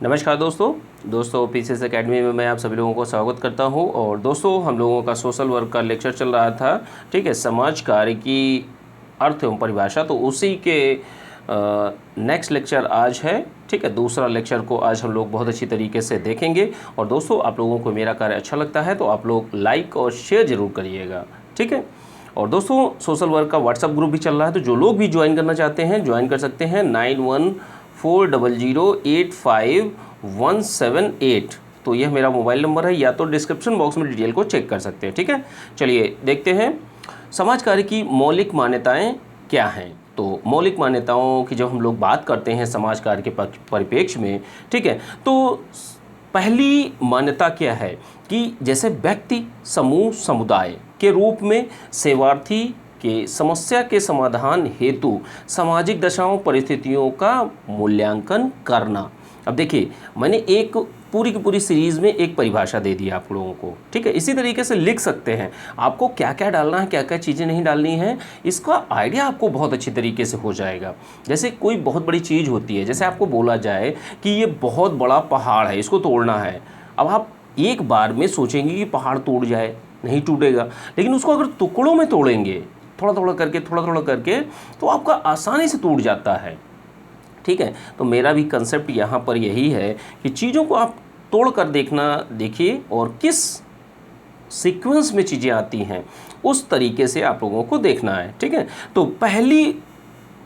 नमस्कार दोस्तों PCS academy में मैं आप सभी लोगों को स्वागत करता हूं। और दोस्तों हम लोगों का सोशल वर्क का लेक्चर चल रहा था, ठीक है, समाज कार्य की अर्थ एवं परिभाषा। तो उसी के नेक्स्ट लेक्चर आज है, ठीक है। दूसरा लेक्चर को आज हम लोग बहुत अच्छी तरीके से देखेंगे। और दोस्तों आप लोगों को मेरा कार्य अच्छा लगता है तो आप लोग लाइक और शेयर ज़रूर करिएगा, ठीक है। और दोस्तों सोशल वर्क का व्हाट्सअप ग्रुप भी चल रहा है, तो जो लोग भी ज्वाइन करना चाहते हैं ज्वाइन कर सकते हैं 9140085178। तो यह मेरा मोबाइल नंबर है, या तो डिस्क्रिप्शन बॉक्स में डिटेल को चेक कर सकते हैं, ठीक है। चलिए देखते हैं समाज कार्य की मौलिक मान्यताएं क्या हैं। तो मौलिक मान्यताओं की जब हम लोग बात करते हैं समाज कार्य के परिप्रेक्ष्य में, ठीक है, तो पहली मान्यता क्या है कि जैसे व्यक्ति, समूह, समुदाय के रूप में सेवार्थी के समस्या के समाधान हेतु सामाजिक दशाओं परिस्थितियों का मूल्यांकन करना। अब देखिए मैंने एक पूरी की पूरी सीरीज़ में एक परिभाषा दे दी आप लोगों को, ठीक है। इसी तरीके से लिख सकते हैं, आपको क्या क्या डालना है, क्या क्या चीज़ें नहीं डालनी है, इसका आइडिया आपको बहुत अच्छी तरीके से हो जाएगा। जैसे कोई बहुत बड़ी चीज़ होती है, जैसे आपको बोला जाए कि ये बहुत बड़ा पहाड़ है, इसको तोड़ना है। अब आप एक बार में सोचेंगे कि पहाड़ टूट जाए, नहीं टूटेगा। लेकिन उसको अगर टुकड़ों में तोड़ेंगे, थोड़ा थोड़ा करके, तो आपका आसानी से टूट जाता है, ठीक है। तो मेरा भी कंसेप्ट यहाँ पर यही है कि चीज़ों को आप तोड़ कर देखिए और किस सीक्वेंस में चीज़ें आती हैं उस तरीके से आप लोगों को देखना है, ठीक है। तो पहली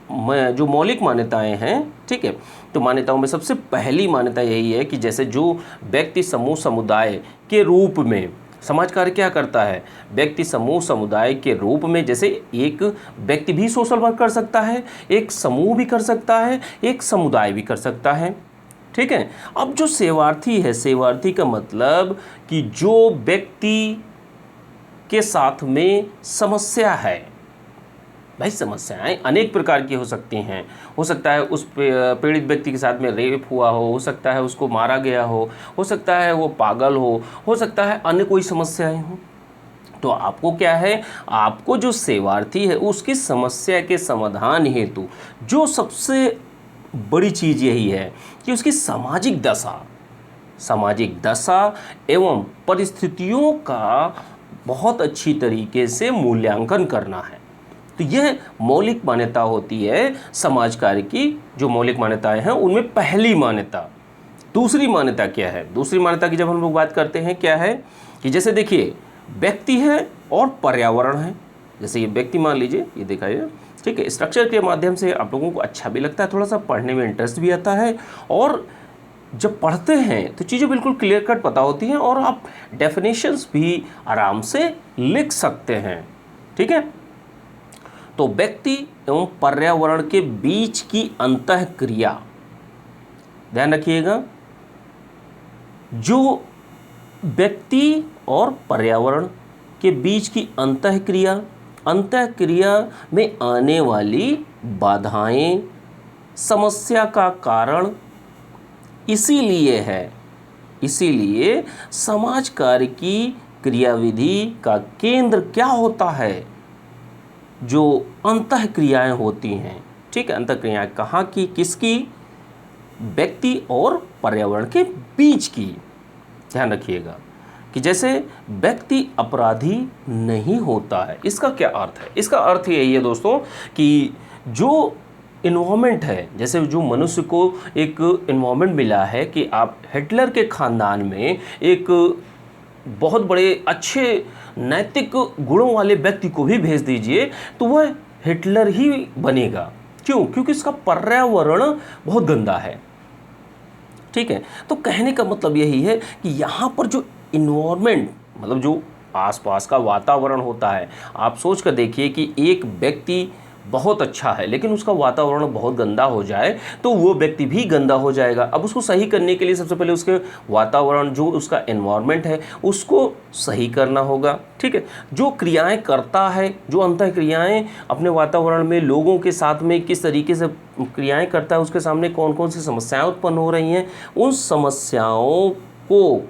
जो मौलिक मान्यताएं हैं, ठीक है, तो मान्यताओं में सबसे पहली मान्यता यही है कि जैसे जो व्यक्ति, समूह, समुदाय के रूप में समाज कार्य क्या करता है, व्यक्ति, समूह, समुदाय के रूप में, जैसे एक व्यक्ति भी सोशल वर्क कर सकता है, एक समूह भी कर सकता है, एक समुदाय भी कर सकता है, ठीक है। अब जो सेवार्थी है, सेवार्थी का मतलब कि जो व्यक्ति के साथ में समस्या है, भाई समस्याएं अनेक प्रकार की हो सकती हैं। हो सकता है उस पीड़ित व्यक्ति के साथ में रेप हुआ हो सकता है उसको मारा गया हो सकता है वो पागल हो सकता है अन्य कोई समस्याएं हो। तो आपको क्या है, आपको जो सेवार्थी है उसकी समस्या के समाधान हेतु जो सबसे बड़ी चीज़ यही है कि उसकी सामाजिक दशा एवं परिस्थितियों का बहुत अच्छी तरीके से मूल्यांकन करना है। तो यह मौलिक मान्यता होती है समाज कार्य की। जो मौलिक मान्यताएं हैं उनमें पहली मान्यता। दूसरी मान्यता क्या है, दूसरी मान्यता की जब हम लोग बात करते हैं क्या है कि जैसे देखिए व्यक्ति है और पर्यावरण है। जैसे ये व्यक्ति मान लीजिए, ये दिखाइए, ठीक है। स्ट्रक्चर के माध्यम से आप लोगों को अच्छा भी लगता है, थोड़ा सा पढ़ने में इंटरेस्ट भी आता है, और जब पढ़ते हैं तो चीज़ें बिल्कुल क्लियर कट पता होती हैं और आप डेफिनेशंस भी आराम से लिख सकते हैं, ठीक है। तो व्यक्ति एवं पर्यावरण के बीच की अंतःक्रिया, ध्यान रखिएगा, जो व्यक्ति और पर्यावरण के बीच की अंतःक्रिया में आने वाली बाधाएं समस्या का कारण इसीलिए समाज कार्य की क्रियाविधि का केंद्र क्या होता है, जो अंतःक्रियाएं होती हैं, ठीक है। अंतःक्रियाएं कहाँ की, किसकी, व्यक्ति और पर्यावरण के बीच की। ध्यान रखिएगा कि जैसे व्यक्ति अपराधी नहीं होता है, इसका क्या अर्थ है, इसका अर्थ यही है दोस्तों कि जो इन्वायरमेंट है, जैसे जो मनुष्य को एक इन्वायरमेंट मिला है कि आप हिटलर के ख़ानदान में एक बहुत बड़े अच्छे नैतिक गुणों वाले व्यक्ति को भी भेज दीजिए तो वह हिटलर ही बनेगा। क्यों? क्योंकि इसका पर्यावरण बहुत गंदा है, ठीक है। तो कहने का मतलब यही है कि यहाँ पर जो इन्वायरमेंट, मतलब जो आसपास का वातावरण होता है, आप सोच कर देखिए कि एक व्यक्ति बहुत अच्छा है लेकिन उसका वातावरण बहुत गंदा हो जाए तो वो व्यक्ति भी गंदा हो जाएगा। अब उसको सही करने के लिए सबसे पहले उसके वातावरण, जो उसका एनवायरनमेंट है, उसको सही करना होगा, ठीक है। जो क्रियाएं करता है, जो अंतःक्रियाएं अपने वातावरण में लोगों के साथ में किस तरीके से क्रियाएं करता है, उसके सामने कौन कौन सी समस्याएं उत्पन्न हो रही हैं, उन समस्याओं को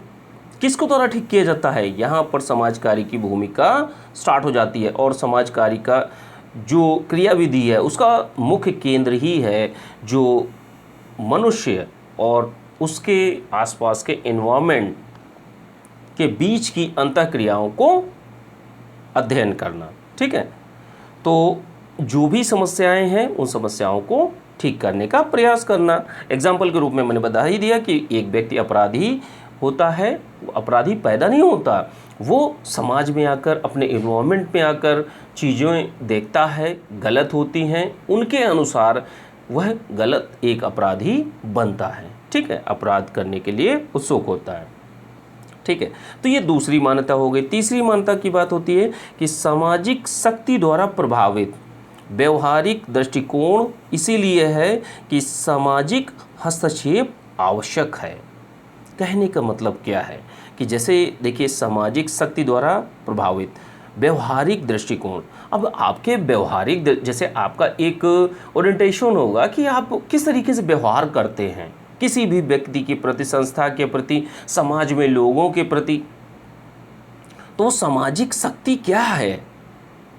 किसको द्वारा ठीक किया जाता है, यहाँ पर समाज कार्य की भूमिका स्टार्ट हो जाती है। और समाज कार्य का जो क्रियाविधि है उसका मुख्य केंद्र ही है जो मनुष्य और उसके आसपास के एनवायरनमेंट के बीच की अंतःक्रियाओं को अध्ययन करना। ठीक है, तो जो भी समस्याएं हैं उन समस्याओं को ठीक करने का प्रयास करना। एग्जाम्पल के रूप में मैंने बता ही दिया कि एक व्यक्ति अपराधी होता है, अपराधी पैदा नहीं होता, वो समाज में आकर, अपने एनवायरनमेंट में आकर चीज़ें देखता है, गलत होती हैं, उनके अनुसार वह गलत एक अपराधी बनता है। ठीक है, अपराध करने के लिए उत्सुक होता है। ठीक है, तो ये दूसरी मान्यता हो गई। तीसरी मान्यता की बात होती है कि सामाजिक शक्ति द्वारा प्रभावित व्यवहारिक दृष्टिकोण इसीलिए है कि सामाजिक हस्तक्षेप आवश्यक है। कहने का मतलब क्या है कि जैसे देखिए, सामाजिक शक्ति द्वारा प्रभावित व्यवहारिक दृष्टिकोण, अब आपके व्यवहारिक जैसे आपका एक ओरिएंटेशन होगा कि आप किस तरीके से व्यवहार करते हैं किसी भी व्यक्ति के प्रति, संस्था के प्रति, समाज में लोगों के प्रति, तो सामाजिक शक्ति क्या है।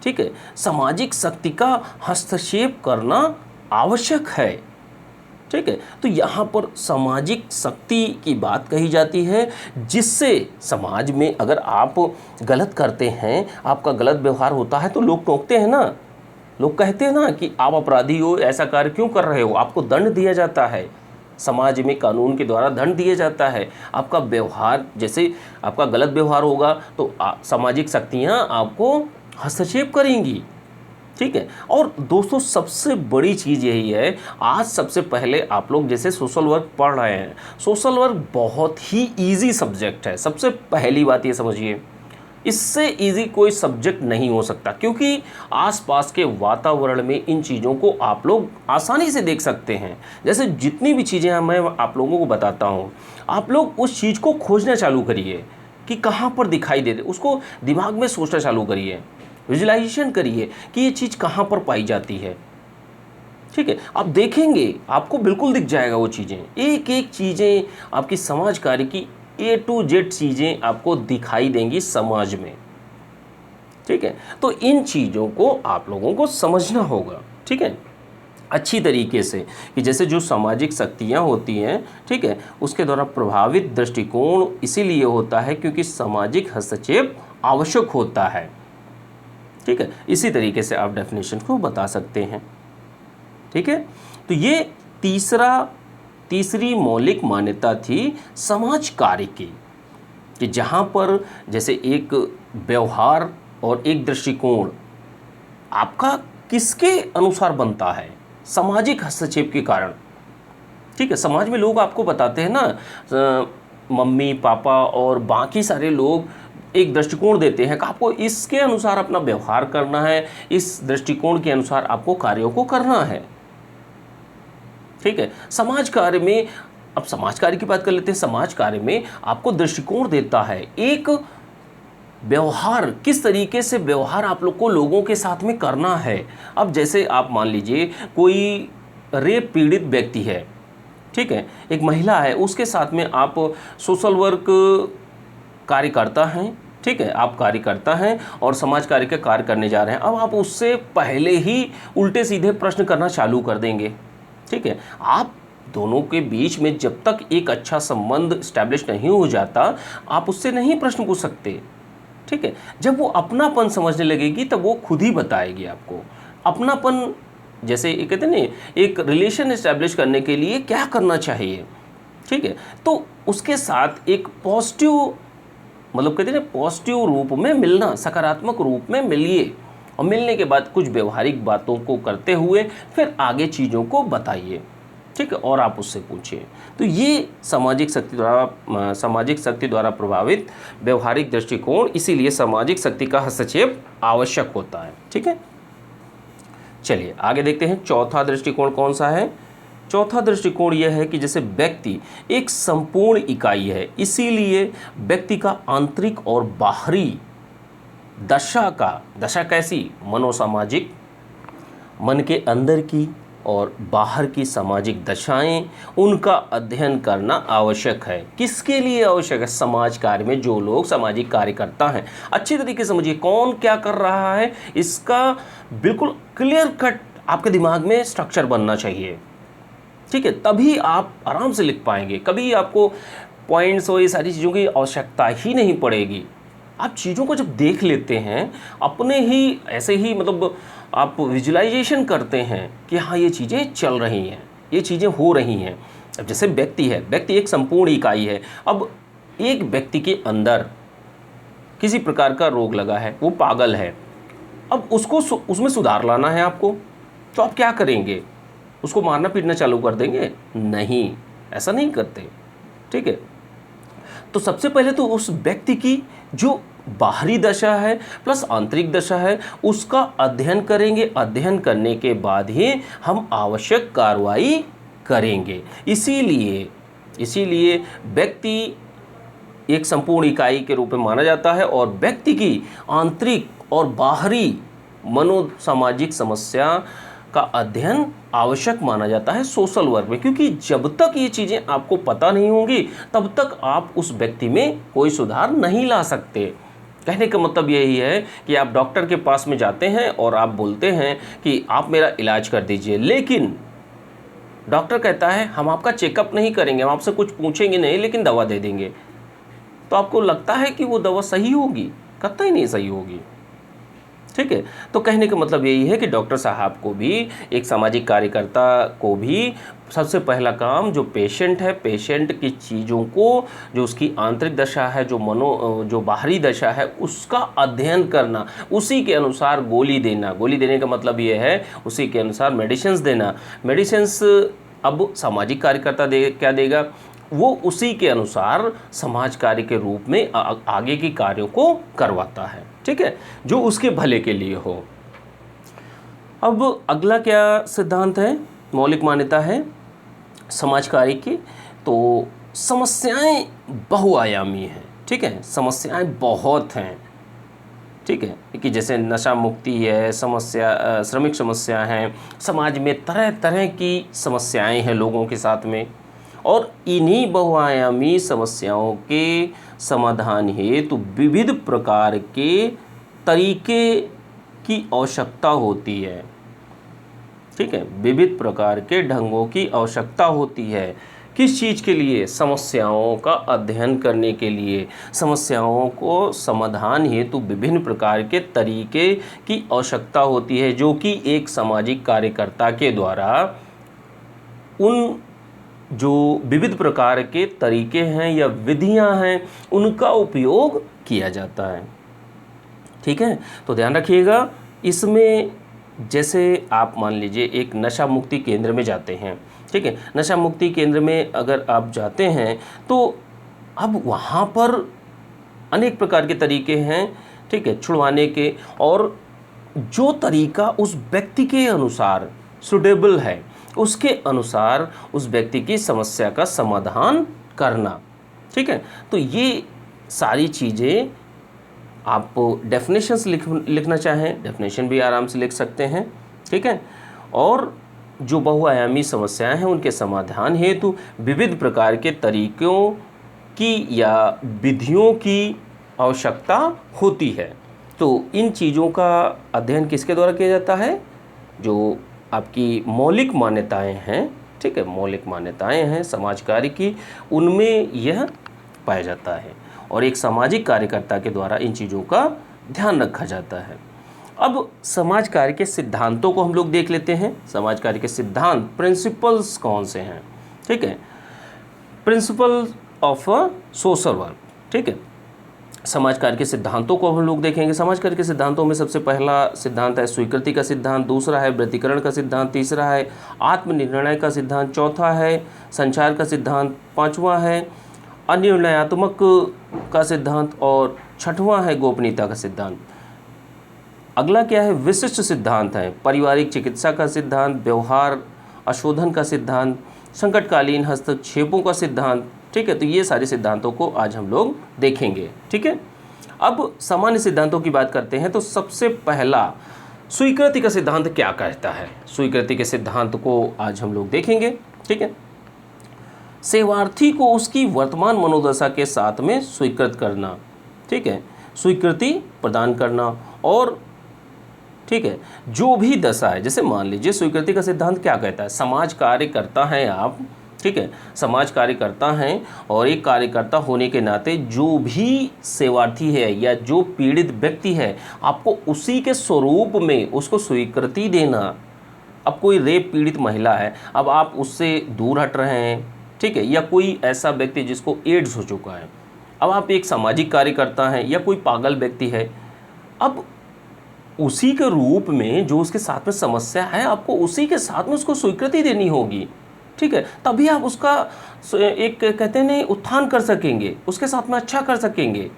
ठीक है, सामाजिक शक्ति का हस्तक्षेप करना आवश्यक है। ठीक है, तो यहाँ पर सामाजिक शक्ति की बात कही जाती है, जिससे समाज में अगर आप गलत करते हैं, आपका गलत व्यवहार होता है, तो लोग टोकते हैं ना, लोग कहते हैं ना कि आप अपराधी हो, ऐसा कार्य क्यों कर रहे हो, आपको दंड दिया जाता है, समाज में कानून के द्वारा दंड दिया जाता है। आपका व्यवहार, जैसे आपका गलत व्यवहार होगा तो सामाजिक शक्तियाँ आपको हस्तक्षेप करेंगी। ठीक है, और दोस्तों सबसे बड़ी चीज़ यही है, आज सबसे पहले आप लोग जैसे सोशल वर्क पढ़ रहे हैं, सोशल वर्क बहुत ही इजी सब्जेक्ट है। सबसे पहली बात ये समझिए, इससे इजी कोई सब्जेक्ट नहीं हो सकता, क्योंकि आसपास के वातावरण में इन चीज़ों को आप लोग आसानी से देख सकते हैं। जैसे जितनी भी चीज़ें मैं आप लोगों को बताता हूँ, आप लोग उस चीज़ को खोजना चालू करिए कि कहाँ पर दिखाई दे, उसको दिमाग में सोचना चालू करिए, विजुलाइजेशन करिए कि ये चीज़ कहाँ पर पाई जाती है। ठीक है, आप देखेंगे आपको बिल्कुल दिख जाएगा वो चीज़ें, एक एक चीज़ें आपकी समाज कार्य की A to Z चीज़ें आपको दिखाई देंगी समाज में। ठीक है, तो इन चीज़ों को आप लोगों को समझना होगा। ठीक है, अच्छी तरीके से, कि जैसे जो सामाजिक शक्तियाँ होती हैं, ठीक है, उसके द्वारा प्रभावित दृष्टिकोण इसीलिए होता है क्योंकि सामाजिक हस्तक्षेप आवश्यक होता है। ठीक है, इसी तरीके से आप डेफिनेशन को बता सकते हैं। ठीक है, तो ये तीसरी मौलिक मान्यता थी समाज कार्य की, कि जहाँ पर जैसे एक व्यवहार और एक दृष्टिकोण आपका किसके अनुसार बनता है, सामाजिक हस्तक्षेप के कारण। ठीक है, समाज में लोग आपको बताते हैं ना, मम्मी पापा और बाकी सारे लोग एक दृष्टिकोण देते हैं कि आपको इसके अनुसार अपना व्यवहार करना है, इस दृष्टिकोण के अनुसार आपको कार्यों को करना है। ठीक है, समाज कार्य में, अब समाज कार्य की बात कर लेते हैं। समाज कार्य में आपको दृष्टिकोण देता है, एक व्यवहार, किस तरीके से व्यवहार आप लोग को लोगों के साथ में करना है। अब जैसे आप मान लीजिए कोई रेप पीड़ित व्यक्ति है, ठीक है, एक महिला है, उसके साथ में आप सोशल वर्क कार्यकर्ता हैं, ठीक है, आप कार्यकर्ता हैं और समाज कार्य का कार्य करने जा रहे हैं। अब आप उससे पहले ही उल्टे सीधे प्रश्न करना चालू कर देंगे। ठीक है, आप दोनों के बीच में जब तक एक अच्छा संबंध स्टैब्लिश नहीं हो जाता, आप उससे नहीं प्रश्न पूछ सकते। ठीक है, जब वो अपनापन समझने लगेगी तब वो खुद ही बताएगी आपको अपनापन। जैसे ये कहते हैं ना, एक रिलेशन इस्टेब्लिश करने के लिए क्या करना चाहिए। ठीक है, तो उसके साथ एक पॉजिटिव, मतलब कहते हैं ना, पॉजिटिव रूप में मिलना, सकारात्मक रूप में मिलिए, और मिलने के बाद कुछ व्यवहारिक बातों को करते हुए फिर आगे चीज़ों को बताइए। ठीक है, और आप उससे पूछिए। तो ये सामाजिक शक्ति द्वारा प्रभावित व्यवहारिक दृष्टिकोण, इसीलिए सामाजिक शक्ति का हस्तक्षेप आवश्यक होता है। ठीक है, चलिए आगे देखते हैं। चौथा दृष्टिकोण कौन सा है? चौथा दृष्टिकोण यह है कि जैसे व्यक्ति एक संपूर्ण इकाई है, इसीलिए व्यक्ति का आंतरिक और बाहरी दशा कैसी, मनोसामाजिक, मन के अंदर की और बाहर की सामाजिक दशाएं, उनका अध्ययन करना आवश्यक है। किसके लिए आवश्यक है? समाज कार्य में जो लोग सामाजिक कार्य करता हैं। अच्छी तरीके से समझिए कौन क्या कर रहा है, इसका बिल्कुल क्लियर कट आपके दिमाग में स्ट्रक्चर बनना चाहिए। ठीक है, तभी आप आराम से लिख पाएंगे। कभी आपको पॉइंट्स और ये सारी चीज़ों की आवश्यकता ही नहीं पड़ेगी। आप चीज़ों को जब देख लेते हैं अपने ही ऐसे ही, मतलब आप विजुलाइजेशन करते हैं कि हाँ ये चीज़ें चल रही हैं, ये चीज़ें हो रही हैं। अब जैसे व्यक्ति है, व्यक्ति एक संपूर्ण इकाई है। अब एक व्यक्ति के अंदर किसी प्रकार का रोग लगा है, वो पागल है, अब उसको उसमें सुधार लाना है आपको, तो आप क्या करेंगे? उसको मारना पीटना चालू कर देंगे? नहीं, ऐसा नहीं करते। ठीक है, तो सबसे पहले तो उस व्यक्ति की जो बाहरी दशा है प्लस आंतरिक दशा है उसका अध्ययन करेंगे। अध्ययन करने के बाद ही हम आवश्यक कार्रवाई करेंगे। इसीलिए व्यक्ति एक संपूर्ण इकाई के रूप में माना जाता है और व्यक्ति की आंतरिक और बाहरी मनोसामाजिक समस्या का अध्ययन आवश्यक माना जाता है सोशल वर्क में, क्योंकि जब तक ये चीज़ें आपको पता नहीं होंगी तब तक आप उस व्यक्ति में कोई सुधार नहीं ला सकते। कहने का मतलब यही है कि आप डॉक्टर के पास में जाते हैं और आप बोलते हैं कि आप मेरा इलाज कर दीजिए, लेकिन डॉक्टर कहता है हम आपका चेकअप नहीं करेंगे, हम आपसे कुछ पूछेंगे नहीं, लेकिन दवा दे देंगे। तो आपको लगता है कि वो दवा सही होगी? कतई नहीं सही होगी। ठीक है, तो कहने का मतलब यही है कि डॉक्टर साहब को भी, एक सामाजिक कार्यकर्ता को भी सबसे पहला काम जो पेशेंट है, पेशेंट की चीज़ों को, जो उसकी आंतरिक दशा है, जो बाहरी दशा है, उसका अध्ययन करना, उसी के अनुसार गोली देना। गोली देने का मतलब ये है उसी के अनुसार मेडिसिन्स देना। मेडिसिन्स अब सामाजिक कार्यकर्ता क्या देगा? वो उसी के अनुसार समाज कार्य के रूप में आगे के कार्यों को करवाता है। ठीक है, जो उसके भले के लिए हो। अब अगला क्या सिद्धांत है, मौलिक मान्यता है समाज कार्य की। तो समस्याएं बहुआयामी हैं। ठीक है, समस्याएं बहुत हैं। ठीक है, कि जैसे नशा मुक्ति है, समस्या श्रमिक समस्या हैं, समाज में तरह तरह की समस्याएं हैं लोगों के साथ में, और इन्हीं बहुआयामी समस्याओं के समाधान हेतु विविध प्रकार के तरीके की आवश्यकता होती है। ठीक है, विविध प्रकार के ढंगों की आवश्यकता होती है। किस चीज़ के लिए? समस्याओं का अध्ययन करने के लिए। समस्याओं को समाधान हेतु विभिन्न प्रकार के तरीके की आवश्यकता होती है, जो कि एक सामाजिक कार्यकर्ता के द्वारा उन जो विविध प्रकार के तरीके हैं या विधियां हैं उनका उपयोग किया जाता है। ठीक है, तो ध्यान रखिएगा इसमें। जैसे आप मान लीजिए एक नशा मुक्ति केंद्र में जाते हैं। ठीक है, नशा मुक्ति केंद्र में अगर आप जाते हैं तो अब वहाँ पर अनेक प्रकार के तरीके हैं। ठीक है, छुड़वाने के, और जो तरीका उस व्यक्ति के अनुसार सुटेबल है उसके अनुसार उस व्यक्ति की समस्या का समाधान करना। ठीक है, तो ये सारी चीज़ें आप डेफिनेशंस लिखना चाहें डेफिनेशन भी आराम से लिख सकते हैं। ठीक है, और जो बहुआयामी समस्याएं हैं उनके समाधान हेतु विविध प्रकार के तरीक़ों की या विधियों की आवश्यकता होती है। तो इन चीज़ों का अध्ययन किसके द्वारा किया जाता है? जो आपकी मौलिक मान्यताएं हैं। ठीक है, मौलिक मान्यताएं हैं समाज कार्य की, उनमें यह पाया जाता है और एक सामाजिक कार्यकर्ता के द्वारा इन चीज़ों का ध्यान रखा जाता है। अब समाज कार्य के सिद्धांतों को हम लोग देख लेते हैं। समाज कार्य के सिद्धांत, प्रिंसिपल्स कौन से हैं? ठीक है, प्रिंसिपल ऑफ सोशल वर्क। ठीक है, समाज कार्य के सिद्धांतों को हम लोग देखेंगे। समाज कार्य के सिद्धांतों में सबसे पहला सिद्धांत है स्वीकृति का सिद्धांत, दूसरा है व्यतिकरण का सिद्धांत, तीसरा है आत्मनिर्णय का सिद्धांत, चौथा है संचार का सिद्धांत, पांचवा है अनिर्णयात्मक का सिद्धांत और छठवां है गोपनीयता का सिद्धांत। अगला क्या है? विशिष्ट सिद्धांत है पारिवारिक चिकित्सा का सिद्धांत, व्यवहार अशोधन का सिद्धांत, संकटकालीन हस्तक्षेपों का सिद्धांत। ठीक है, तो ये सारे सिद्धांतों को आज हम लोग देखेंगे। ठीक है, अब सामान्य सिद्धांतों की बात करते हैं तो सबसे पहला स्वीकृति का सिद्धांत क्या कहता है? स्वीकृति के सिद्धांत को आज हम लोग देखेंगे। ठीक है, सेवार्थी को उसकी वर्तमान मनोदशा के साथ में स्वीकृत करना। ठीक है, स्वीकृति प्रदान करना और ठीक है, जो भी दशा है, जैसे मान लीजिए स्वीकृति का सिद्धांत क्या कहता है, समाज कार्य करता है आप, ठीक है, समाज कार्य करता है और एक कार्यकर्ता होने के नाते जो भी सेवार्थी है या जो पीड़ित व्यक्ति है, आपको उसी के स्वरूप में उसको स्वीकृति देना। अब कोई रेप पीड़ित महिला है, अब आप उससे दूर हट रहे हैं, ठीक है, या कोई ऐसा व्यक्ति जिसको एड्स हो चुका है, अब आप एक सामाजिक कार्यकर्ता हैं, या कोई पागल व्यक्ति है, अब उसी के रूप में जो उसके साथ में समस्या है, आपको उसी के साथ में उसको स्वीकृति देनी होगी, ठीक है, तभी आप उसका एक कहते हैं उत्थान कर सकेंगे, उसके साथ में अच्छा कर सकेंगे।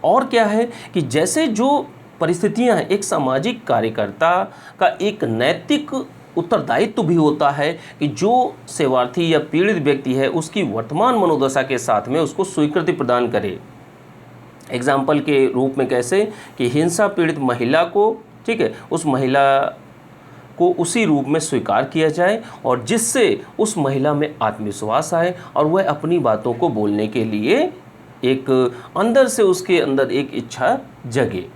और क्या है कि जैसे जो परिस्थितियां हैं, एक सामाजिक कार्यकर्ता का एक नैतिक उत्तरदायित्व भी होता है कि जो सेवार्थी या पीड़ित व्यक्ति है उसकी वर्तमान मनोदशा के साथ में उसको स्वीकृति प्रदान करे। एग्जाम्पल के रूप में कैसे कि हिंसा पीड़ित महिला को, ठीक है, उस महिला को उसी रूप में स्वीकार किया जाए और जिससे उस महिला में आत्मविश्वास आए और वह अपनी बातों को बोलने के लिए एक अंदर से उसके अंदर एक इच्छा जगे,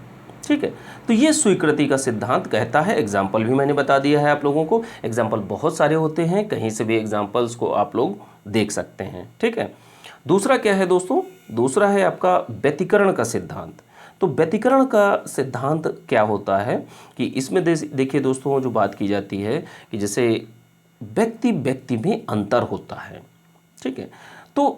ठीक है। तो ये स्वीकृति का सिद्धांत कहता है। एग्जाम्पल भी मैंने बता दिया है आप लोगों को, एग्जाम्पल बहुत सारे होते हैं, कहीं से भी एग्जाम्पल्स को आप लोग देख सकते हैं, ठीक है। दूसरा क्या है दोस्तों, दूसरा है आपका व्यतिकरण का सिद्धांत। तो व्यतिकरण का सिद्धांत क्या होता है कि इसमें देखिए दोस्तों, जो बात की जाती है कि जैसे व्यक्ति व्यक्ति में अंतर होता है, ठीक है। तो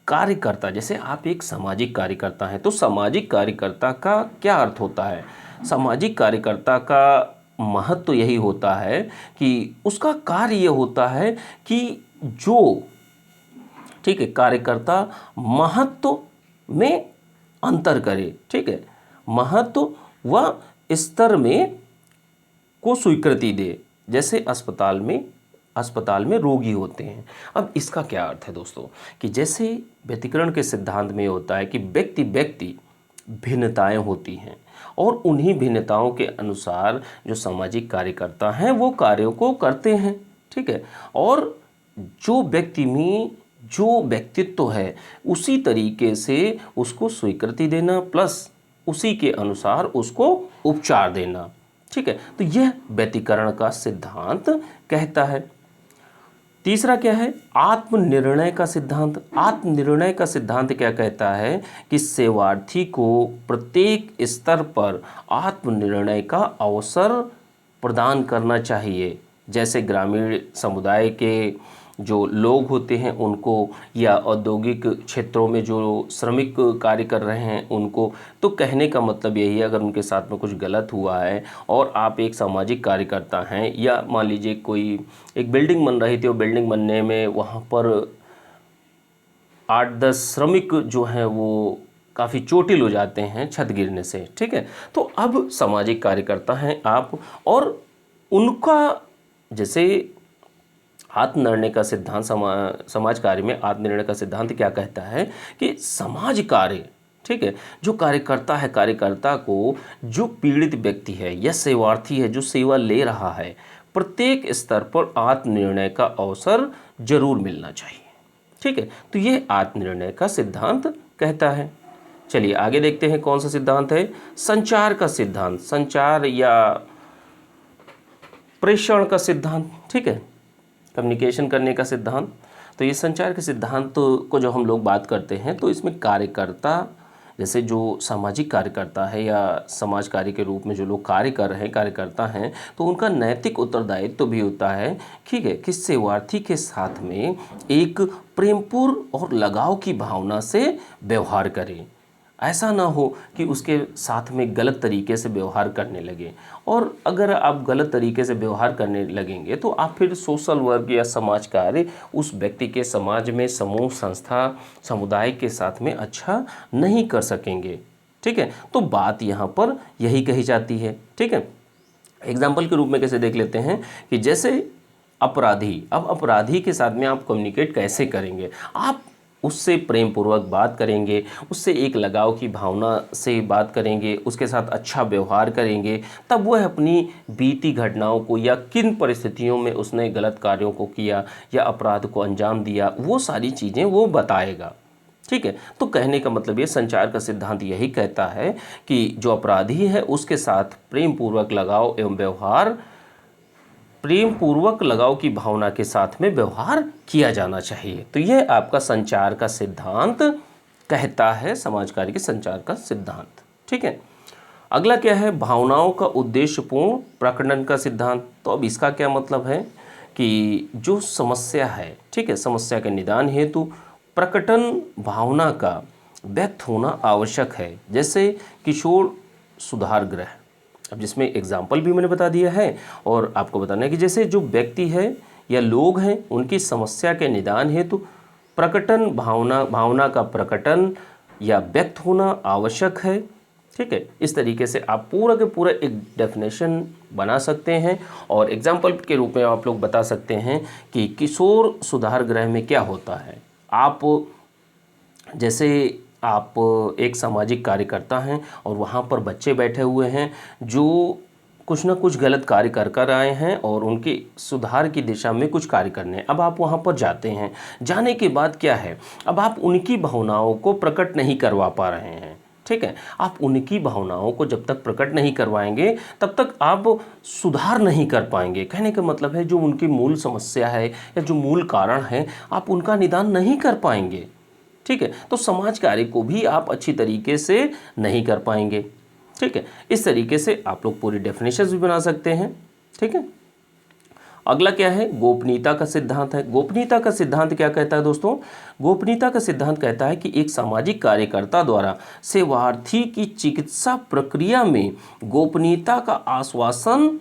कार्यकर्ता, जैसे आप एक सामाजिक कार्यकर्ता हैं, तो सामाजिक कार्यकर्ता का क्या अर्थ होता है, सामाजिक कार्यकर्ता का महत्व तो यही होता है कि उसका कार्य ये होता है कि जो, ठीक है, कार्यकर्ता महत्व में अंतर करे, ठीक है, महत्व व स्तर में को स्वीकृति दे। जैसे अस्पताल में रोगी होते हैं। अब इसका क्या अर्थ है दोस्तों कि जैसे व्यतिकरण के सिद्धांत में होता है कि व्यक्ति व्यक्ति भिन्नताएं होती हैं और उन्हीं भिन्नताओं के अनुसार जो सामाजिक कार्यकर्ता हैं वो कार्यों को करते हैं, ठीक है, और जो व्यक्ति में जो व्यक्तित्व है उसी तरीके से उसको स्वीकृति देना प्लस उसी के अनुसार उसको उपचार देना, ठीक है। तो यह व्यतिकरण का सिद्धांत कहता है। तीसरा क्या है, आत्मनिर्णय का सिद्धांत। आत्मनिर्णय का सिद्धांत क्या कहता है कि सेवार्थी को प्रत्येक स्तर पर आत्मनिर्णय का अवसर प्रदान करना चाहिए। जैसे ग्रामीण समुदाय के जो लोग होते हैं उनको, या औद्योगिक क्षेत्रों में जो श्रमिक कार्य कर रहे हैं उनको, तो कहने का मतलब यही है अगर उनके साथ में कुछ गलत हुआ है और आप एक सामाजिक कार्यकर्ता हैं, या मान लीजिए कोई एक बिल्डिंग बन रही थी और बिल्डिंग बनने में वहाँ पर 8-10 श्रमिक जो हैं वो काफ़ी चोटिल हो जाते हैं छत गिरने से, ठीक है। तो अब सामाजिक कार्यकर्ता हैं आप, और उनका जैसे आत्मनिर्णय का सिद्धांत, समाज कार्य में आत्मनिर्णय का सिद्धांत क्या कहता है कि समाज कार्य, ठीक है, जो कार्यकर्ता है, कार्यकर्ता को जो पीड़ित व्यक्ति है या सेवार्थी है जो सेवा ले रहा है, प्रत्येक स्तर पर आत्मनिर्णय का अवसर जरूर मिलना चाहिए, ठीक है। तो ये आत्मनिर्णय का सिद्धांत कहता है। चलिए आगे देखते हैं कौन सा सिद्धांत है, संचार का सिद्धांत, संचार या प्रेषण का सिद्धांत, ठीक है, कम्युनिकेशन करने का सिद्धांत। तो ये संचार के सिद्धांत को जो हम लोग बात करते हैं तो इसमें कार्यकर्ता, जैसे जो सामाजिक कार्यकर्ता है या समाज कार्य के रूप में जो लोग कार्य कर रहे हैं, कार्यकर्ता हैं, तो उनका नैतिक उत्तरदायित्व तो भी होता है, ठीक है, कि सेवार्थी के साथ में एक प्रेमपूर्ण और लगाव की भावना से व्यवहार करें। ऐसा ना हो कि उसके साथ में गलत तरीके से व्यवहार करने लगे, और अगर आप गलत तरीके से व्यवहार करने लगेंगे तो आप फिर सोशल वर्क या समाज कार्य उस व्यक्ति के समाज में, समूह, संस्था, समुदाय के साथ में अच्छा नहीं कर सकेंगे, ठीक है। तो बात यहाँ पर यही कही जाती है, ठीक है। एग्जाम्पल के रूप में कैसे देख लेते हैं कि जैसे अपराधी, अब अपराधी के साथ में आप कम्युनिकेट कैसे करेंगे, आप उससे प्रेम पूर्वक बात करेंगे, उससे एक लगाव की भावना से बात करेंगे, उसके साथ अच्छा व्यवहार करेंगे, तब वह अपनी बीती घटनाओं को या किन परिस्थितियों में उसने गलत कार्यों को किया या अपराध को अंजाम दिया, वो सारी चीज़ें वो बताएगा, ठीक है। तो कहने का मतलब ये संचार का सिद्धांत यही कहता है कि जो अपराधी है उसके साथ प्रेम पूर्वक लगाव की भावना के साथ में व्यवहार किया जाना चाहिए। तो यह आपका संचार का सिद्धांत कहता है, समाज कार्य के संचार का सिद्धांत। ठीक है। अगला क्या है, भावनाओं का उद्देश्यपूर्ण प्रकटन का सिद्धांत। तो अब इसका क्या मतलब है कि जो समस्या है, ठीक है, समस्या के निदान हेतु प्रकटन भावना का व्यक्त होना आवश्यक है। जैसे किशोर सुधार गृह, अब जिसमें एग्जाम्पल भी मैंने बता दिया है और आपको बताना है कि जैसे जो व्यक्ति है या लोग हैं उनकी समस्या के निदान हेतु प्रकटन भावना का प्रकटन या व्यक्त होना आवश्यक है। ठीक है। इस तरीके से आप पूरा के पूरा एक डेफिनेशन बना सकते हैं और एग्जाम्पल के रूप में आप लोग बता सकते हैं कि किशोर सुधार गृह में क्या होता है। जैसे आप एक सामाजिक कार्यकर्ता हैं और वहाँ पर बच्चे बैठे हुए हैं जो कुछ ना कुछ गलत कार्य कर आए हैं और उनके सुधार की दिशा में कुछ कार्य करने हैं। अब आप वहाँ पर जाते हैं, जाने के बाद क्या है, अब आप उनकी भावनाओं को प्रकट नहीं करवा पा रहे हैं। ठीक है। आप उनकी भावनाओं को जब तक प्रकट नहीं करवाएंगे तब तक आप सुधार नहीं कर पाएंगे। कहने का मतलब है जो उनकी मूल समस्या है या जो मूल कारण है आप उनका निदान नहीं कर पाएंगे। ठीक है। तो समाज कार्य को भी आप अच्छी तरीके से नहीं कर पाएंगे। ठीक है। इस तरीके से आप लोग पूरी डेफिनेशंस भी बना सकते हैं। ठीक है। अगला क्या है, गोपनीयता का सिद्धांत है। गोपनीयता का सिद्धांत क्या कहता है दोस्तों, गोपनीयता का सिद्धांत कहता है कि एक सामाजिक कार्यकर्ता द्वारा सेवार्थी की चिकित्सा प्रक्रिया में गोपनीयता का आश्वासन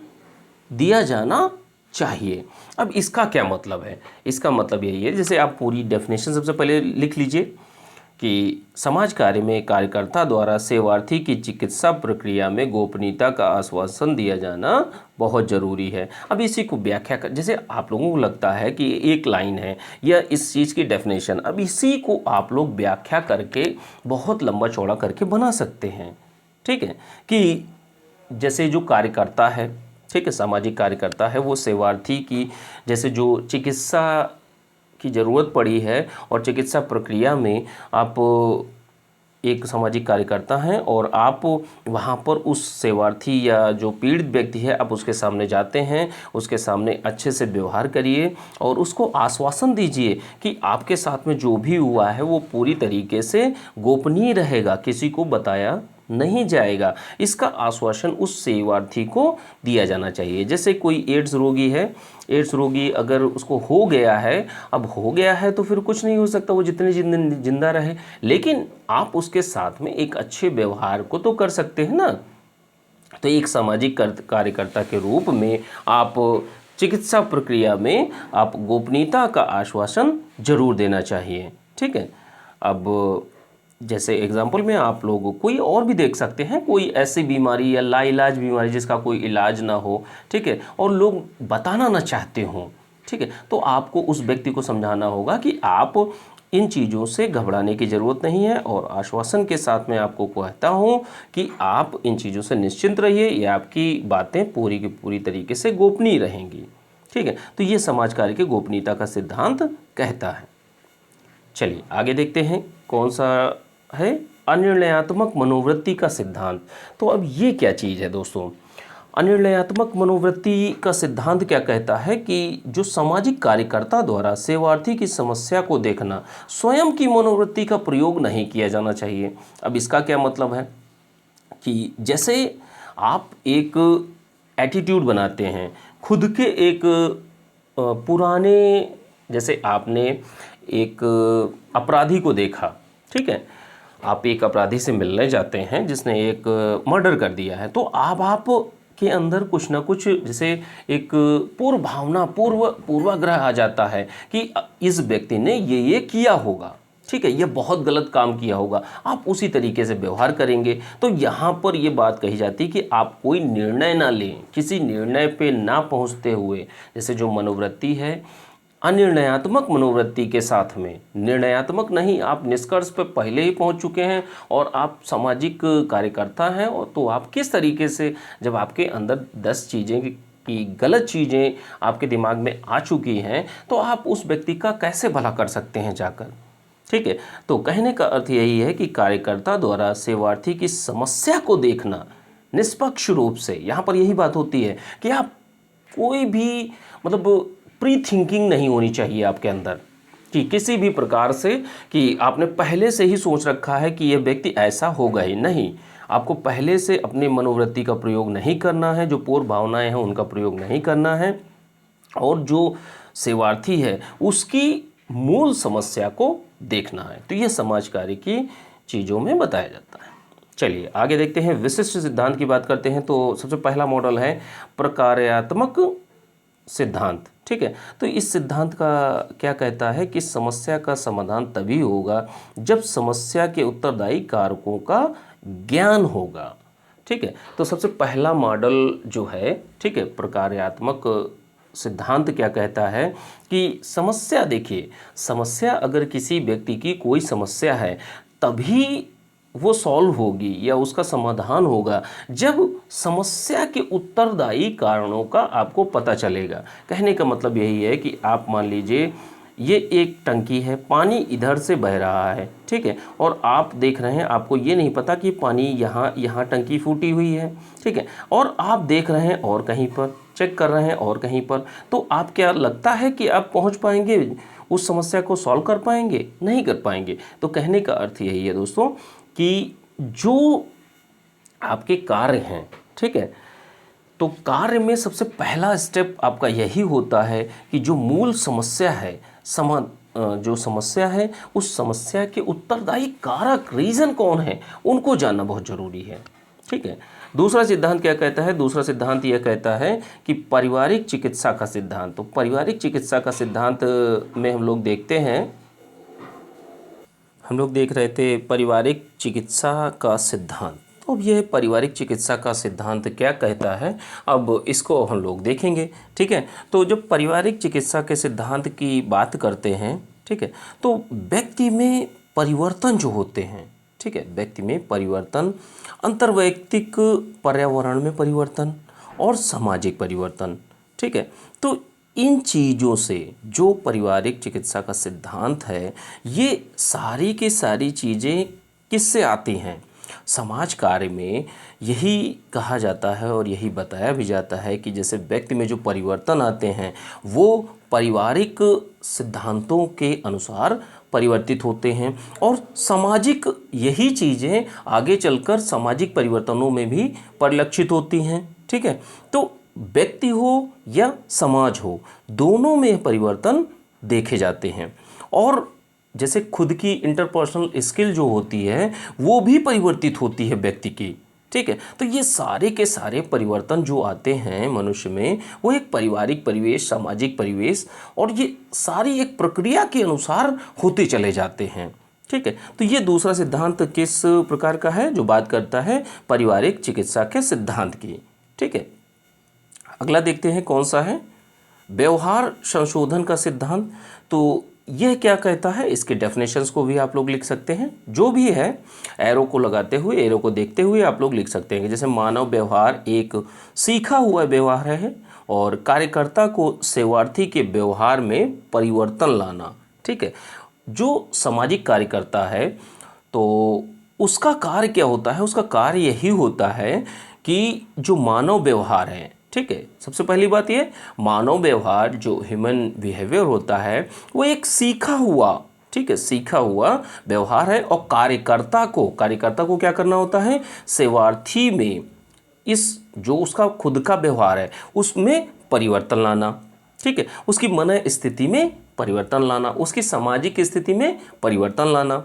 दिया जाना चाहिए। अब इसका क्या मतलब है, इसका मतलब यही है, जैसे आप पूरी डेफिनेशन सबसे पहले लिख लीजिए कि समाज कार्य में कार्यकर्ता द्वारा सेवार्थी की चिकित्सा प्रक्रिया में गोपनीयता का आश्वासन दिया जाना बहुत ज़रूरी है। अब इसी को व्याख्या कर, जैसे आप लोगों को लगता है कि एक लाइन है या इस चीज़ की डेफिनेशन, अब इसी को आप लोग व्याख्या करके बहुत लंबा चौड़ा करके बना सकते हैं। ठीक है। कि जैसे जो कार्यकर्ता है, ठीक है, सामाजिक कार्यकर्ता है, वो सेवार्थी की जैसे जो चिकित्सा की ज़रूरत पड़ी है और चिकित्सा प्रक्रिया में आप एक सामाजिक कार्यकर्ता हैं और आप वहाँ पर उस सेवार्थी या जो पीड़ित व्यक्ति है आप उसके सामने जाते हैं, उसके सामने अच्छे से व्यवहार करिए और उसको आश्वासन दीजिए कि आपके साथ में जो भी हुआ है वो पूरी तरीके से गोपनीय रहेगा, किसी को बताया नहीं जाएगा। इसका आश्वासन उस सेवार्थी को दिया जाना चाहिए। जैसे कोई एड्स रोगी है, एड्स रोगी अगर उसको हो गया है, अब हो गया है तो फिर कुछ नहीं हो सकता, वो जितने जिंदा रहे, लेकिन आप उसके साथ में एक अच्छे व्यवहार को तो कर सकते हैं ना। तो एक सामाजिक कार्यकर्ता के रूप में आप चिकित्सा प्रक्रिया में आप गोपनीयता का आश्वासन जरूर देना चाहिए। ठीक है। अब जैसे एग्जाम्पल में आप लोग कोई और भी देख सकते हैं, कोई ऐसी बीमारी या लाइलाज बीमारी जिसका कोई इलाज ना हो, ठीक है, और लोग बताना ना चाहते हों, ठीक है, तो आपको उस व्यक्ति को समझाना होगा कि आप इन चीज़ों से घबराने की ज़रूरत नहीं है और आश्वासन के साथ मैं आपको कहता हूँ कि आप इन चीज़ों से निश्चिंत रहिए, ये आपकी बातें पूरी की पूरी तरीके से गोपनीय रहेंगी। ठीक है। तो ये समाज कार्य के गोपनीयता का सिद्धांत कहता है। चलिए आगे देखते हैं कौन सा है, अनिर्णयात्मक मनोवृत्ति का सिद्धांत। तो अब ये क्या चीज़ है दोस्तों, अनिर्णयात्मक मनोवृत्ति का सिद्धांत क्या कहता है कि जो सामाजिक कार्यकर्ता द्वारा सेवार्थी की समस्या को देखना, स्वयं की मनोवृत्ति का प्रयोग नहीं किया जाना चाहिए। अब इसका क्या मतलब है कि जैसे आप एक एटीट्यूड बनाते हैं खुद के एक पुराने, जैसे आपने एक अपराधी को देखा, ठीक है, आप एक अपराधी से मिलने जाते हैं जिसने एक मर्डर कर दिया है, तो आप के अंदर कुछ ना कुछ जैसे एक पूर्वाग्रह आ जाता है कि इस व्यक्ति ने ये किया होगा, ठीक है, ये बहुत गलत काम किया होगा, आप उसी तरीके से व्यवहार करेंगे। तो यहाँ पर ये बात कही जाती है कि आप कोई निर्णय ना लें, किसी निर्णय पे ना पहुँचते हुए, जैसे जो मनोवृत्ति है अनिर्णयात्मक मनोवृत्ति के साथ में, निर्णयात्मक नहीं, आप निष्कर्ष पर पहले ही पहुंच चुके हैं और आप सामाजिक कार्यकर्ता हैं, और तो आप किस तरीके से, जब आपके अंदर 10 चीज़ें की गलत चीज़ें आपके दिमाग में आ चुकी हैं, तो आप उस व्यक्ति का कैसे भला कर सकते हैं जाकर, ठीक है। तो कहने का अर्थ यही है कि कार्यकर्ता द्वारा सेवार्थी की समस्या को देखना निष्पक्ष रूप से, यहाँ पर यही बात होती है कि आप कोई भी मतलब प्री थिंकिंग नहीं होनी चाहिए आपके अंदर कि किसी भी प्रकार से कि आपने पहले से ही सोच रखा है कि यह व्यक्ति ऐसा होगा ही नहीं। आपको पहले से अपनी मनोवृत्ति का प्रयोग नहीं करना है, जो पूर्व भावनाएं हैं उनका प्रयोग नहीं करना है, और जो सेवार्थी है उसकी मूल समस्या को देखना है। तो यह समाज कार्य की चीज़ों में बताया जाता है। चलिए आगे देखते हैं, विशिष्ट सिद्धांत की बात करते हैं। तो सबसे पहला मॉडल है प्रकार्यात्मक सिद्धांत। ठीक है, तो इस सिद्धांत का क्या कहता है कि समस्या का समाधान तभी होगा जब समस्या के उत्तरदायी कारकों का ज्ञान होगा। ठीक है, तो सबसे पहला मॉडल जो है, ठीक है, प्रकार्यात्मक सिद्धांत क्या कहता है कि समस्या, देखिए समस्या अगर किसी व्यक्ति की कोई समस्या है तभी वो सॉल्व होगी या उसका समाधान होगा जब समस्या के उत्तरदायी कारणों का आपको पता चलेगा। कहने का मतलब यही है कि आप मान लीजिए ये एक टंकी है, पानी इधर से बह रहा है, ठीक है, और आप देख रहे हैं, आपको ये नहीं पता कि पानी यहाँ टंकी फूटी हुई है, ठीक है, और आप देख रहे हैं और कहीं पर, चेक कर रहे हैं और कहीं पर, तो आप क्या लगता है कि आप पहुंच पाएंगे, उस समस्या को सॉल्व कर पाएंगे? नहीं कर पाएंगे। तो कहने का अर्थ यही है दोस्तों कि जो आपके कार्य हैं, ठीक है, तो कार्य में सबसे पहला स्टेप आपका यही होता है कि जो मूल समस्या है, जो समस्या है उस समस्या के उत्तरदायी कारक, रीज़न कौन है, उनको जानना बहुत ज़रूरी है। ठीक है, दूसरा सिद्धांत क्या कहता है? दूसरा सिद्धांत यह कहता है कि पारिवारिक चिकित्सा का सिद्धांत। तो पारिवारिक चिकित्सा का सिद्धांत में हम लोग देखते हैं, हम लोग देख रहे थे पारिवारिक चिकित्सा का सिद्धांत। तो अब यह पारिवारिक चिकित्सा का सिद्धांत क्या कहता है, अब इसको हम लोग देखेंगे। ठीक है, तो जब पारिवारिक चिकित्सा के सिद्धांत की बात करते हैं, ठीक है, तो व्यक्ति में परिवर्तन जो होते हैं, ठीक है, व्यक्ति में परिवर्तन, अंतर्वैयक्तिक पर्यावरण में परिवर्तन और सामाजिक परिवर्तन, ठीक है, तो इन चीज़ों से जो पारिवारिक चिकित्सा का सिद्धांत है, ये सारी की सारी चीज़ें किससे आती हैं? समाज कार्य में यही कहा जाता है और यही बताया भी जाता है कि जैसे व्यक्ति में जो परिवर्तन आते हैं वो पारिवारिक सिद्धांतों के अनुसार परिवर्तित होते हैं, और सामाजिक यही चीज़ें आगे चलकर सामाजिक परिवर्तनों में भी परिलक्षित होती हैं। ठीक है, तो व्यक्ति हो या समाज हो, दोनों में परिवर्तन देखे जाते हैं। और जैसे खुद की इंटरपर्सनल स्किल जो होती है वो भी परिवर्तित होती है व्यक्ति की। ठीक है, तो ये सारे के सारे परिवर्तन जो आते हैं मनुष्य में, वो एक पारिवारिक परिवेश, सामाजिक परिवेश, और ये सारी एक प्रक्रिया के अनुसार होते चले जाते हैं। ठीक है, तो ये दूसरा सिद्धांत किस प्रकार का है? जो बात करता है पारिवारिक चिकित्सा के सिद्धांत की। ठीक है, अगला देखते हैं कौन सा है, व्यवहार संशोधन का सिद्धांत। तो यह क्या कहता है, इसके डेफिनेशंस को भी आप लोग लिख सकते हैं, जो भी है एरो को लगाते हुए, एरो को देखते हुए आप लोग लिख सकते हैं। जैसे मानव व्यवहार एक सीखा हुआ व्यवहार है और कार्यकर्ता को सेवार्थी के व्यवहार में परिवर्तन लाना। ठीक है, जो सामाजिक कार्यकर्ता है तो उसका कार्य क्या होता है? उसका कार्य यही होता है कि जो मानव व्यवहार है, ठीक है, सबसे पहली बात ये, मानव व्यवहार जो ह्यूमन बिहेवियर होता है वो एक सीखा हुआ, ठीक है, सीखा हुआ व्यवहार है, और कार्यकर्ता को क्या करना होता है? सेवार्थी में इस जो उसका खुद का व्यवहार है उसमें परिवर्तन लाना। ठीक है, उसकी मन स्थिति में परिवर्तन लाना, उसकी सामाजिक स्थिति में परिवर्तन लाना।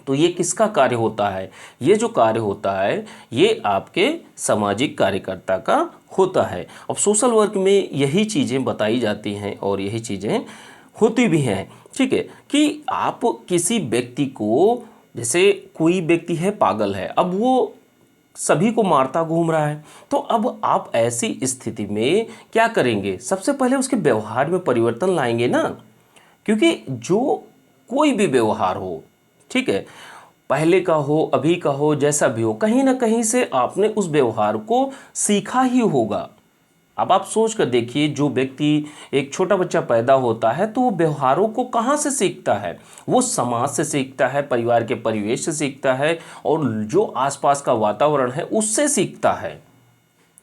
तो ये किसका कार्य होता है? ये जो कार्य होता है ये आपके सामाजिक कार्यकर्ता का होता है। अब सोशल वर्क में यही चीज़ें बताई जाती हैं और यही चीज़ें होती भी हैं। ठीक है, कि आप किसी व्यक्ति को, जैसे कोई व्यक्ति है पागल है, अब वो सभी को मारता घूम रहा है, तो अब आप ऐसी स्थिति में क्या करेंगे? सबसे पहले उसके व्यवहार में परिवर्तन लाएंगे ना, क्योंकि जो कोई भी व्यवहार हो, ठीक है, पहले का हो, अभी का हो, जैसा भी हो, कहीं ना कहीं से आपने उस व्यवहार को सीखा ही होगा। अब आप सोच कर देखिए, जो व्यक्ति, एक छोटा बच्चा पैदा होता है तो वो व्यवहारों को कहाँ से सीखता है? वो समाज से सीखता है, परिवार के परिवेश से सीखता है, और जो आसपास का वातावरण है उससे सीखता है।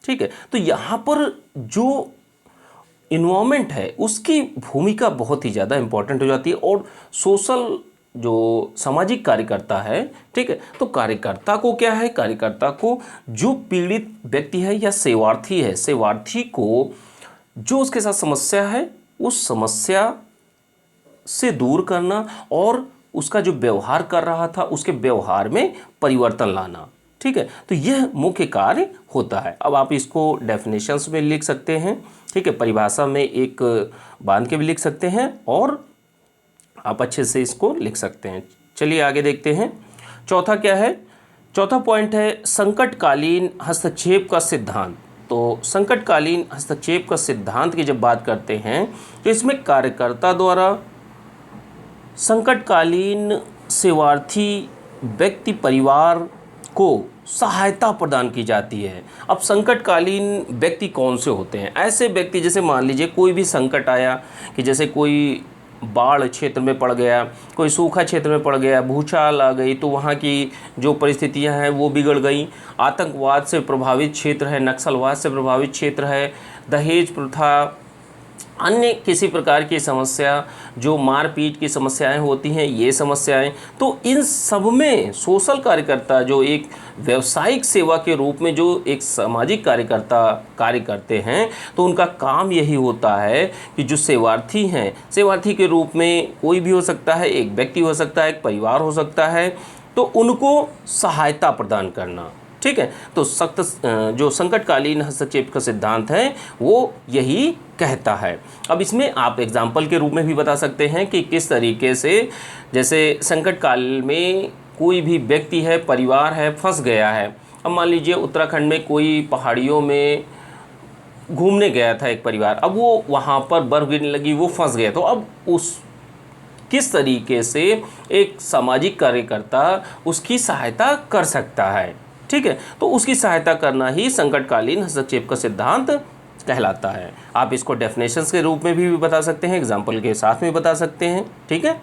ठीक है, तो यहाँ पर जो इन्वायरमेंट है उसकी भूमिका बहुत ही ज़्यादा इम्पोर्टेंट हो जाती है। और सोशल, जो सामाजिक कार्यकर्ता है, ठीक है, तो कार्यकर्ता को क्या है, कार्यकर्ता को जो पीड़ित व्यक्ति है या सेवार्थी है, सेवार्थी को जो उसके साथ समस्या है उस समस्या से दूर करना, और उसका जो व्यवहार कर रहा था उसके व्यवहार में परिवर्तन लाना। ठीक है, तो यह मुख्य कार्य होता है। अब आप इसको डेफिनेशंस में लिख सकते हैं, ठीक है, परिभाषा में एक बांध के भी लिख सकते हैं, और आप अच्छे से इसको लिख सकते हैं। चलिए आगे देखते हैं। चौथा क्या है? चौथा पॉइंट है संकटकालीन हस्तक्षेप का सिद्धांत। तो संकटकालीन हस्तक्षेप का सिद्धांत की जब बात करते हैं तो इसमें कार्यकर्ता द्वारा संकटकालीन सेवार्थी व्यक्ति परिवार को सहायता प्रदान की जाती है। अब संकटकालीन व्यक्ति कौन से होते हैं? ऐसे व्यक्ति, जैसे मान लीजिए कोई भी संकट आया, कि जैसे कोई बाढ़ क्षेत्र में पड़ गया, कोई सूखा क्षेत्र में पड़ गया, भूचाल आ गई, तो वहाँ की जो परिस्थितियाँ हैं वो बिगड़ गई। आतंकवाद से प्रभावित क्षेत्र है, नक्सलवाद से प्रभावित क्षेत्र है, दहेज प्रथा, अन्य किसी प्रकार की समस्या, जो मारपीट की समस्याएं होती हैं, ये समस्याएं, तो इन सब में सोशल कार्यकर्ता, जो एक व्यावसायिक सेवा के रूप में जो एक सामाजिक कार्यकर्ता कार्य करते हैं, तो उनका काम यही होता है कि जो सेवार्थी हैं, सेवार्थी के रूप में कोई भी हो सकता है, एक व्यक्ति हो सकता है, एक परिवार हो सकता है, तो उनको सहायता प्रदान करना। ठीक है, तो जो संकटकालीन हस्तक्षेप का सिद्धांत है वो यही कहता है। अब इसमें आप एग्जाम्पल के रूप में भी बता सकते हैं कि किस तरीके से, जैसे संकट काल में कोई भी व्यक्ति है, परिवार है, फंस गया है। अब मान लीजिए उत्तराखंड में कोई पहाड़ियों में घूमने गया था एक परिवार, अब वो वहाँ पर बर्फ़ गिरने लगी, वो फंस गया, तो अब उस किस तरीके से एक सामाजिक कार्यकर्ता उसकी सहायता कर सकता है। ठीक है, तो उसकी सहायता करना ही संकटकालीन हस्तक्षेप का सिद्धांत कहलाता है। आप इसको डेफिनेशंस के रूप में भी बता सकते हैं, एग्जाम्पल के साथ में बता सकते हैं। ठीक है,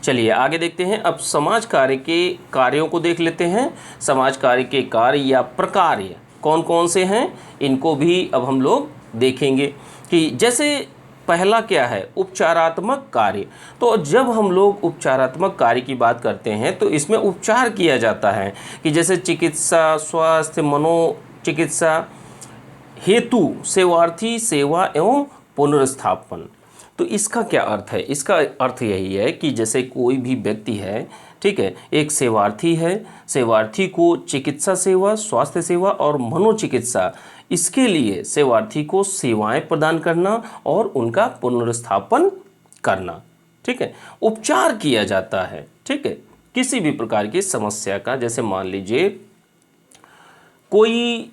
चलिए आगे देखते हैं। अब समाज कार्य के कार्यों को देख लेते हैं। समाज कार्य के कार्य या प्रकार्य कौन कौन से हैं, इनको भी अब हम लोग देखेंगे। कि जैसे पहला क्या है, उपचारात्मक कार्य। तो जब हम लोग उपचारात्मक कार्य की बात करते हैं तो इसमें उपचार किया जाता है, कि जैसे चिकित्सा, स्वास्थ्य, मनोचिकित्सा हेतु सेवार्थी सेवा एवं पुनर्स्थापन। तो इसका क्या अर्थ है? इसका अर्थ यही है कि जैसे कोई भी व्यक्ति है, ठीक है, एक सेवार्थी है, सेवार्थी को चिकित्सा सेवा, स्वास्थ्य सेवा और मनोचिकित्सा, इसके लिए सेवार्थी को सेवाएं प्रदान करना और उनका पुनर्स्थापन करना। ठीक है, उपचार किया जाता है। ठीक है, किसी भी प्रकार की समस्या का, जैसे मान लीजिए कोई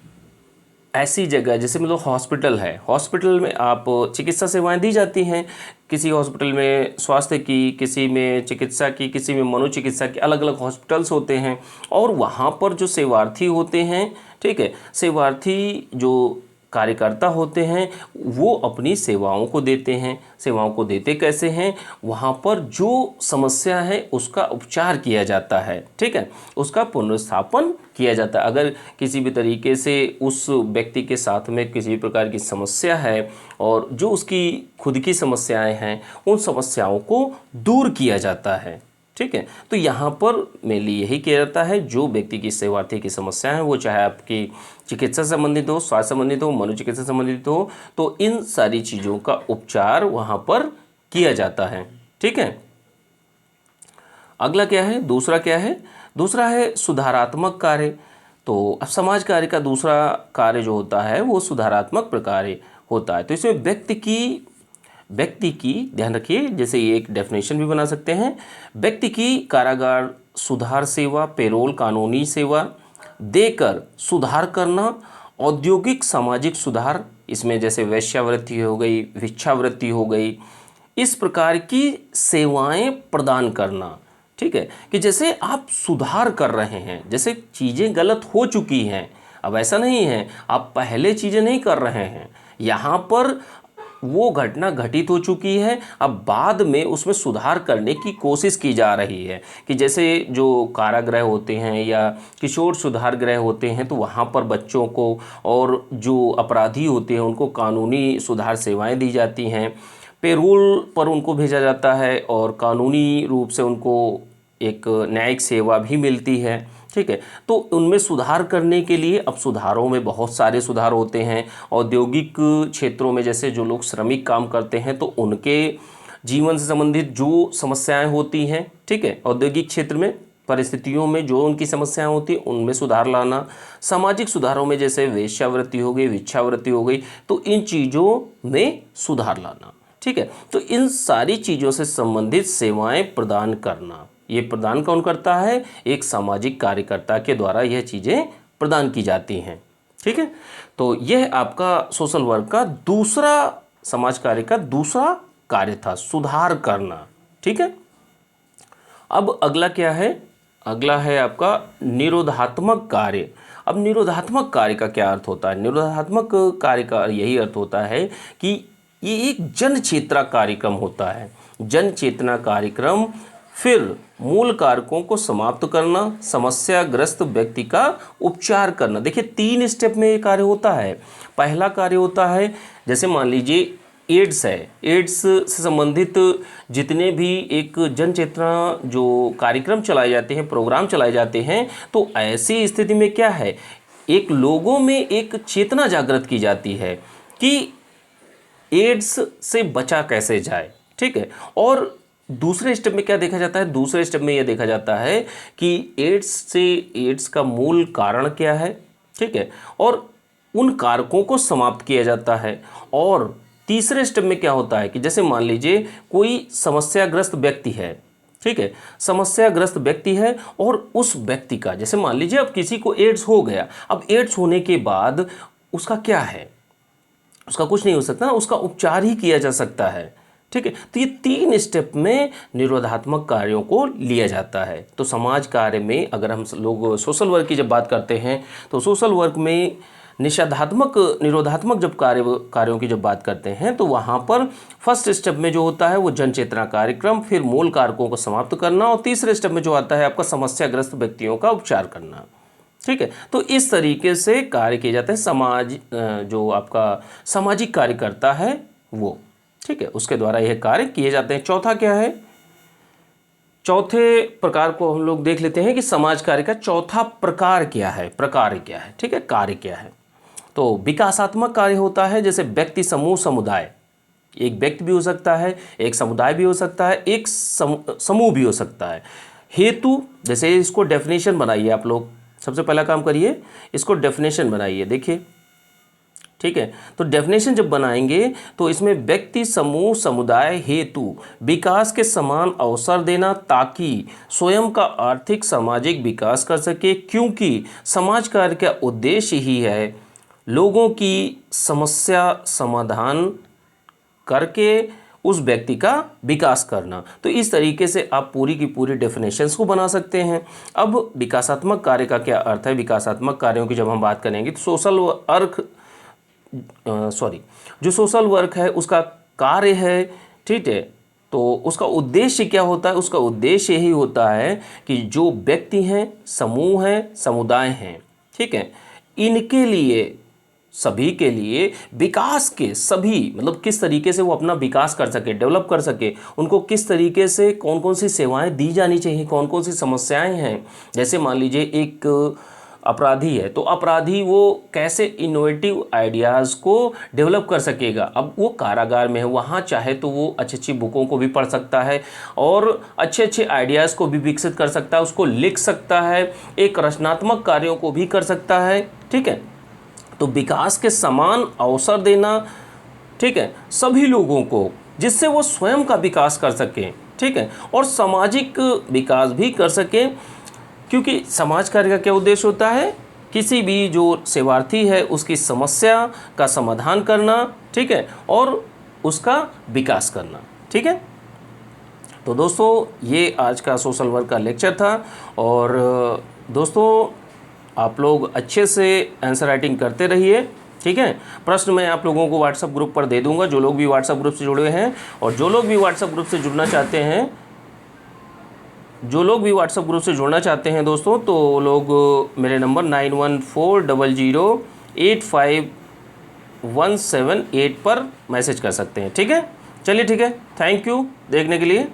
ऐसी जगह, जैसे मतलब हॉस्पिटल है, हॉस्पिटल में आप चिकित्सा सेवाएं दी जाती हैं, किसी हॉस्पिटल में स्वास्थ्य की, किसी में चिकित्सा की, किसी में मनोचिकित्सा की, अलग अलग हॉस्पिटल्स होते हैं। और वहाँ पर जो सेवार्थी होते हैं, ठीक है, सेवार्थी जो कार्यकर्ता होते हैं वो अपनी सेवाओं को देते हैं। सेवाओं को देते कैसे हैं? वहाँ पर जो समस्या है उसका उपचार किया जाता है। ठीक है, उसका पुनर्स्थापन किया जाता है। अगर किसी भी तरीके से उस व्यक्ति के साथ में किसी भी प्रकार की समस्या है और जो उसकी खुद की समस्याएं हैं, उन समस्याओं को दूर किया जाता है। ठीक है, तो यहाँ पर मेनली यही किया जाता है, जो व्यक्ति की सेवार्थी की समस्या है, वो चाहे आपकी चिकित्सा संबंधित हो, स्वास्थ्य संबंधित हो, मनोचिकित्सा संबंधित हो, तो इन सारी चीज़ों का उपचार वहाँ पर किया जाता है। ठीक है, अगला क्या है? दूसरा क्या है? दूसरा है सुधारात्मक कार्य। तो अब समाज कार्य का दूसरा कार्य जो होता है वो सुधारात्मक प्रकार होता है। तो इसमें व्यक्ति की ध्यान रखिए, जैसे ये एक डेफिनेशन भी बना सकते हैं, व्यक्ति की कारागार सुधार सेवा, पेरोल कानूनी सेवा देकर सुधार करना, औद्योगिक सामाजिक सुधार, इसमें जैसे वेश्यावृत्ति हो गई, भिक्षावृत्ति हो गई, इस प्रकार की सेवाएं प्रदान करना। ठीक है, कि जैसे आप सुधार कर रहे हैं, जैसे चीज़ें गलत हो चुकी हैं, अब ऐसा नहीं है आप पहले चीज़ें नहीं कर रहे हैं, यहाँ पर वो घटना घटित हो चुकी है, अब बाद में उसमें सुधार करने की कोशिश की जा रही है। कि जैसे जो कारागृह होते हैं या किशोर सुधार गृह होते हैं, तो वहाँ पर बच्चों को और जो अपराधी होते हैं उनको कानूनी सुधार सेवाएं दी जाती हैं, पेरोल पर उनको भेजा जाता है और कानूनी रूप से उनको एक न्यायिक सेवा भी मिलती है। ठीक है, तो उनमें सुधार करने के लिए अब सुधारों में बहुत सारे सुधार होते हैं। औद्योगिक क्षेत्रों में जैसे जो लोग श्रमिक काम करते हैं तो उनके जीवन से संबंधित जो समस्याएं होती हैं, ठीक है, औद्योगिक क्षेत्र में परिस्थितियों में जो उनकी समस्याएं होती हैं उनमें सुधार लाना। सामाजिक सुधारों में जैसे वेश्यावृत्ति हो गई, भिक्षावृत्ति हो गई, तो इन चीज़ों में सुधार लाना। ठीक है, तो इन सारी चीज़ों से संबंधित सेवाएं प्रदान करना, ये प्रदान कौन करता है? एक सामाजिक कार्यकर्ता के द्वारा यह चीज़ें प्रदान की जाती हैं। ठीक है, तो यह आपका सोशल वर्क का दूसरा, समाज कार्य का दूसरा कार्य था, सुधार करना। ठीक है, अब अगला क्या है? अगला है आपका निरोधात्मक कार्य। अब निरोधात्मक कार्य का क्या अर्थ होता है? निरोधात्मक कार्य का यही अर्थ होता है कि ये एक जन चेतना कार्यक्रम होता है। जन चेतना कार्यक्रम, फिर मूल कारकों को समाप्त करना, समस्याग्रस्त व्यक्ति का उपचार करना। देखिए 3 स्टेप में ये कार्य होता है। पहला कार्य होता है, जैसे मान लीजिए एड्स है, एड्स से संबंधित जितने भी एक जन चेतना जो कार्यक्रम चलाए जाते हैं, प्रोग्राम चलाए जाते हैं, तो ऐसी स्थिति में क्या है, एक लोगों में एक चेतना जागृत की जाती है कि एड्स से बचा कैसे जाए। ठीक है, और दूसरे स्टेप में क्या देखा जाता है? दूसरे स्टेप में यह देखा जाता है कि एड्स का मूल कारण क्या है। ठीक है, और उन कारकों को समाप्त किया जाता है। और तीसरे स्टेप में क्या होता है कि जैसे मान लीजिए कोई समस्याग्रस्त व्यक्ति है, ठीक है, समस्याग्रस्त व्यक्ति है और उस व्यक्ति का, जैसे मान लीजिए अब किसी को एड्स हो गया, अब एड्स होने के बाद उसका क्या है, उसका कुछ नहीं हो सकता, उसका उपचार ही किया जा सकता है। ठीक है, तो ये 3 स्टेप में निरोधात्मक कार्यों को लिया जाता है। तो समाज कार्य में अगर हम लोग सोशल वर्क की जब बात करते हैं तो सोशल वर्क में निरोधात्मक जब कार्यों की जब बात करते हैं तो वहाँ पर फर्स्ट स्टेप में जो होता है वो जन चेतना कार्यक्रम, फिर मूल कारकों को समाप्त करना, और तीसरे स्टेप में जो आता है आपका समस्याग्रस्त व्यक्तियों का उपचार करना। ठीक है, तो इस तरीके से कार्य किए जाते हैं। समाज जो आपका सामाजिक कार्यकर्ता है वो, ठीक है, उसके द्वारा यह कार्य किए जाते हैं। चौथा क्या है? चौथे प्रकार को हम लोग देख लेते हैं कि समाज कार्य का चौथा प्रकार क्या है, प्रकार क्या है। ठीक है, कार्य क्या है? तो विकासात्मक कार्य होता है, जैसे व्यक्ति, समूह, समुदाय। एक व्यक्ति भी हो सकता है, एक समुदाय भी हो सकता है, एक समूह भी हो सकता है। हेतु, जैसे इसको डेफिनेशन बनाइए आप लोग, सबसे पहला काम करिए, इसको डेफिनेशन बनाइए। देखिए, ठीक है, तो डेफिनेशन जब बनाएंगे तो इसमें व्यक्ति, समूह, समुदाय, हेतु, विकास के समान अवसर देना ताकि स्वयं का आर्थिक सामाजिक विकास कर सके, क्योंकि समाज कार्य का उद्देश्य ही है लोगों की समस्या समाधान करके उस व्यक्ति का विकास करना। तो इस तरीके से आप पूरी की पूरी डेफिनेशंस को बना सकते हैं। अब विकासात्मक कार्य का क्या अर्थ है? विकासात्मक कार्यों की जब हम बात करेंगे तो जो सोशल वर्क है उसका कार्य है, ठीक है, तो उसका उद्देश्य क्या होता है? उसका उद्देश्य यही होता है कि जो व्यक्ति हैं, समूह हैं, समुदाय हैं, ठीक है, इनके लिए, सभी के लिए विकास के सभी, मतलब किस तरीके से वो अपना विकास कर सके, डेवलप कर सके, उनको किस तरीके से कौन कौन सी सेवाएं दी जानी चाहिए, कौन कौन सी समस्याएं हैं। जैसे मान लीजिए एक अपराधी है, तो अपराधी वो कैसे इनोवेटिव आइडियाज़ को डेवलप कर सकेगा। अब वो कारागार में है, वहाँ चाहे तो वो अच्छी अच्छी बुकों को भी पढ़ सकता है और अच्छे अच्छे आइडियाज़ को भी विकसित कर सकता है, उसको लिख सकता है, एक रचनात्मक कार्यों को भी कर सकता है। ठीक है, तो विकास के समान अवसर देना, ठीक है, सभी लोगों को, जिससे वो स्वयं का विकास कर सकें, ठीक है, और सामाजिक विकास भी कर सकें। क्योंकि समाज कार्य का क्या उद्देश्य होता है? किसी भी जो सेवार्थी है उसकी समस्या का समाधान करना, ठीक है, और उसका विकास करना। ठीक है, तो दोस्तों ये आज का सोशल वर्क का लेक्चर था। और दोस्तों आप लोग अच्छे से आंसर राइटिंग करते रहिए, ठीक है। प्रश्न मैं आप लोगों को व्हाट्सएप ग्रुप पर दे दूंगा, जो लोग भी व्हाट्सएप ग्रुप से जुड़े हैं, और जो लोग भी व्हाट्सएप ग्रुप से जुड़ना चाहते हैं, दोस्तों, तो वो लोग मेरे नंबर 9140085178 पर मैसेज कर सकते हैं, ठीक है। चलिए, ठीक है, थैंक यू देखने के लिए।